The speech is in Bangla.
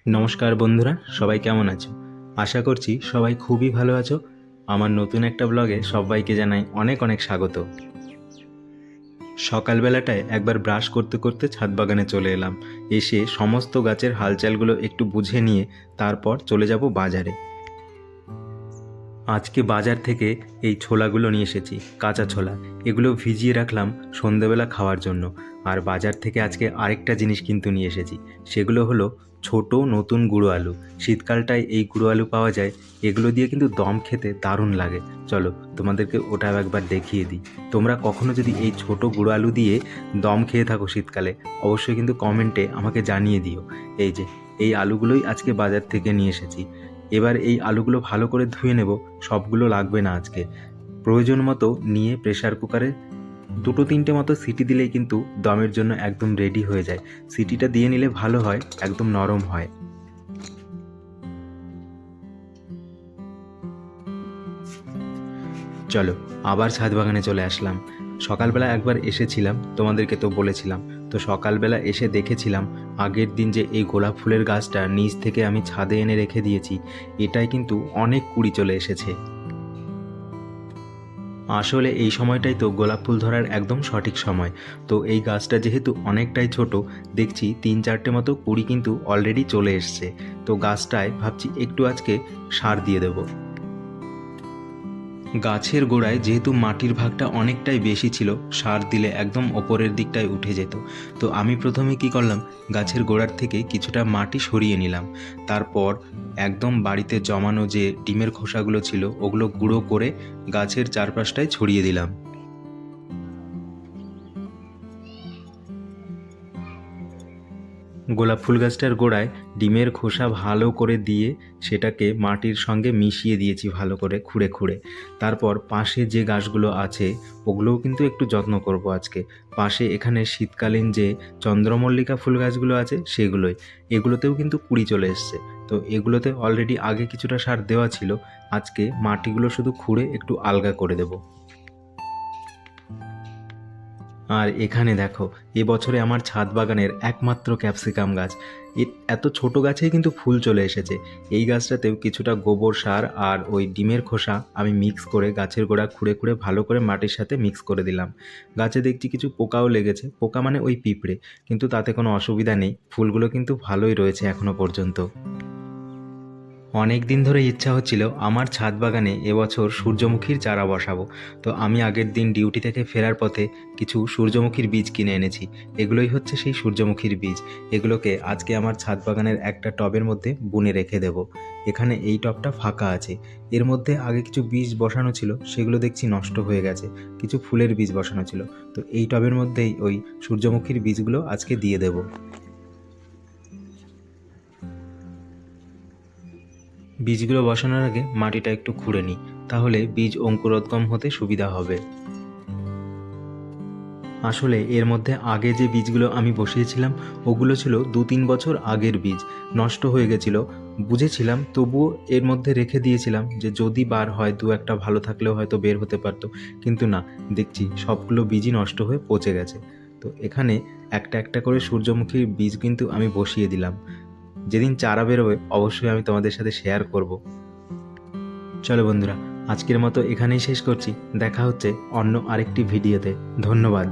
নমস্কার বন্ধুরা, সবাই কেমন আছো? আশা করছি সবাই খুবই ভালো আছো। আমার নতুন একটা ব্লগে সবাইকে জানাই অনেক অনেক স্বাগত। সকালবেলাটায় একবার ব্রাশ করতে করতে ছাদ বাগানে চলে এলাম। এসে সমস্ত গাছের হালচালগুলো একটু বুঝে নিয়ে তারপর চলে যাব বাজারে। আজকে বাজার থেকে এই ছোলাগুলো নিয়ে এসেছি, কাঁচা ছোলা। এগুলো ভিজিয়ে রাখলাম সন্ধেবেলা খাওয়ার জন্য। আর বাজার থেকে আজকে আরেকটা জিনিস কিন্তু নিয়ে এসেছি, সেগুলো হলো ছোট নতুন গুঁড়ো আলু। শীতকালটায় এই গুঁড়ো আলু পাওয়া যায়, এগুলো দিয়ে কিন্তু দম খেতে দারুণ লাগে। চলো তোমাদেরকে ওটাও একবার দেখিয়ে দিই। তোমরা কখনো যদি এই ছোট গুঁড়ো আলু দিয়ে দম খেয়ে থাকো শীতকালে, অবশ্যই কিন্তু কমেন্টে আমাকে জানিয়ে দিও। এই যে এই আলুগুলোই আজকে বাজার থেকে নিয়ে এসেছি। এবার এই আলুগুলো ভালো করে ধুয়ে নেব। সবগুলো লাগবে না আজকে, প্রয়োজন মতো নিয়ে প্রেসার কুকারে 2-3টে মতো সিটি দিলেই কিন্তু দমের জন্য একদম রেডি হয়ে যায়। সিটিটা দিয়ে নিলে ভালো হয়, একদম নরম হয়। চলো আবার ছাদ বাগানে চলে আসলাম। সকালবেলা একবার এসেছিলাম, তোমাদেরকে তো বলেছিলাম। তো সকালবেলা এসে দেখেছিলাম আগের দিন যে এই গোলাপ ফুলের গাছটা নিচ থেকে আমি ছাদে এনে রেখে দিয়েছি, এটাই কিন্তু অনেক কুড়ি চলে এসেছে। আসলে এই সময়টাই তো গোলাপ ফুল ধরার একদম সঠিক সময়। তো এই গাছটা যেহেতু অনেকটাই ছোট, দেখছি 3-4টে মতো কুড়ি কিন্তু অলরেডি চলে এসছে। তো গাছটায় ভাবছি একটু আজকে সার দিয়ে দেবো। গাছের গোড়ায় যেহেতু মাটির ভাগটা অনেকটাই বেশি ছিল, সার দিলে একদম ওপরের দিকটায় উঠে যেত। তো আমি প্রথমে কি করলাম, গাছের গোড়ার থেকে কিছুটা মাটি সরিয়ে নিলাম। তারপর একদম বাড়িতে জমানো যে ডিমের খোসাগুলো ছিল ওগুলো গুঁড়ো করে গাছের চারপাশটায় ছড়িয়ে দিলাম। গোলাপ ফুল গাছটার গোড়ায় ডিমের খোসা ভালো করে দিয়ে সেটাকে মাটির সঙ্গে মিশিয়ে দিয়েছি ভালো করে খুঁড়ে খুঁড়ে। তারপর পাশে যে গাছগুলো আছে ওগুলোও কিন্তু একটু যত্ন করব আজকে। পাশে এখানে শীতকালীন যে চন্দ্রমল্লিকা ফুল গাছগুলো আছে সেগুলোই, এগুলোতেও কিন্তু কুড়ি চলে এসছে। তো এগুলোতে অলরেডি আগে কিছুটা সার দেওয়া ছিল, আজকে মাটিগুলো শুধু খুঁড়ে একটু আলগা করে দেবো। আর এখানে দেখো, এবছরে আমার ছাদ বাগানের একমাত্র ক্যাপসিকাম গাছ। এত ছোট গাছেই কিন্তু ফুল চলে এসেছে। এই গাছটাতেও কিছুটা গোবর সার আর ওই ডিমের খোসা আমি মিক্স করে গাছের গোড়া খুঁড়ে খুঁড়ে ভালো করে মাটির সাথে মিক্স করে দিলাম। গাছে দেখছি কিছু পোকাও লেগেছে, পোকা মানে ওই পিঁপড়ে, কিন্তু তাতে কোনো অসুবিধা নেই, ফুলগুলো কিন্তু ভালোই রয়েছে এখনো পর্যন্ত। অনেক দিন ধরে ইচ্ছা হচ্ছিল আমার ছাদ বাগানে এবছর সূর্যমুখীর চারা বসাবো। তো আমি আগের দিন ডিউটি থেকে ফেরার পথে কিছু সূর্যমুখীর বীজ কিনে এনেছি। এগুলোই হচ্ছে সেই সূর্যমুখীর বীজ। এগুলোকে আজকে আমার ছাদ বাগানের একটা টবের মধ্যে বুনে রেখে দেব। এখানে এই টবটা ফাঁকা আছে, এর মধ্যে আগে কিছু বীজ বসানো ছিল, সেগুলো দেখছি নষ্ট হয়ে গেছে। কিছু ফুলের বীজ বসানো ছিল, তো এই টবের মধ্যেই ওই সূর্যমুখীর বীজগুলো আজকে দিয়ে দেবো। বীজগুলো বসানোর আগে মাটিটা একটু খুঁড়ে নিই, তাহলে বীজ অঙ্কুরোদ্গম হতে সুবিধা হবে। আসলে এর মধ্যে আগে যে বীজগুলো আমি বসিয়েছিলাম ওগুলো ছিল 2-3 বছর আগের বীজ, নষ্ট হয়ে গেছিলো। বুঝেছিলাম, তবুও এর মধ্যে রেখে দিয়েছিলাম যে যদি বার হয়, দু একটা ভালো থাকলেও হয়তো বের হতে পারতো। কিন্তু না, দেখছি সবগুলো বীজই নষ্ট হয়ে পচে গেছে। তো এখানে একটা একটা করে সূর্যমুখীর বীজ কিন্তু আমি বসিয়ে দিলাম। যেদিন চারা বেরোবে অবশ্যই আমি তোমাদের সাথে শেয়ার করব। চলো বন্ধুরা, আজকের মতো এখানেই শেষ করছি। দেখা হচ্ছে অন্য আরেকটি ভিডিওতে। ধন্যবাদ।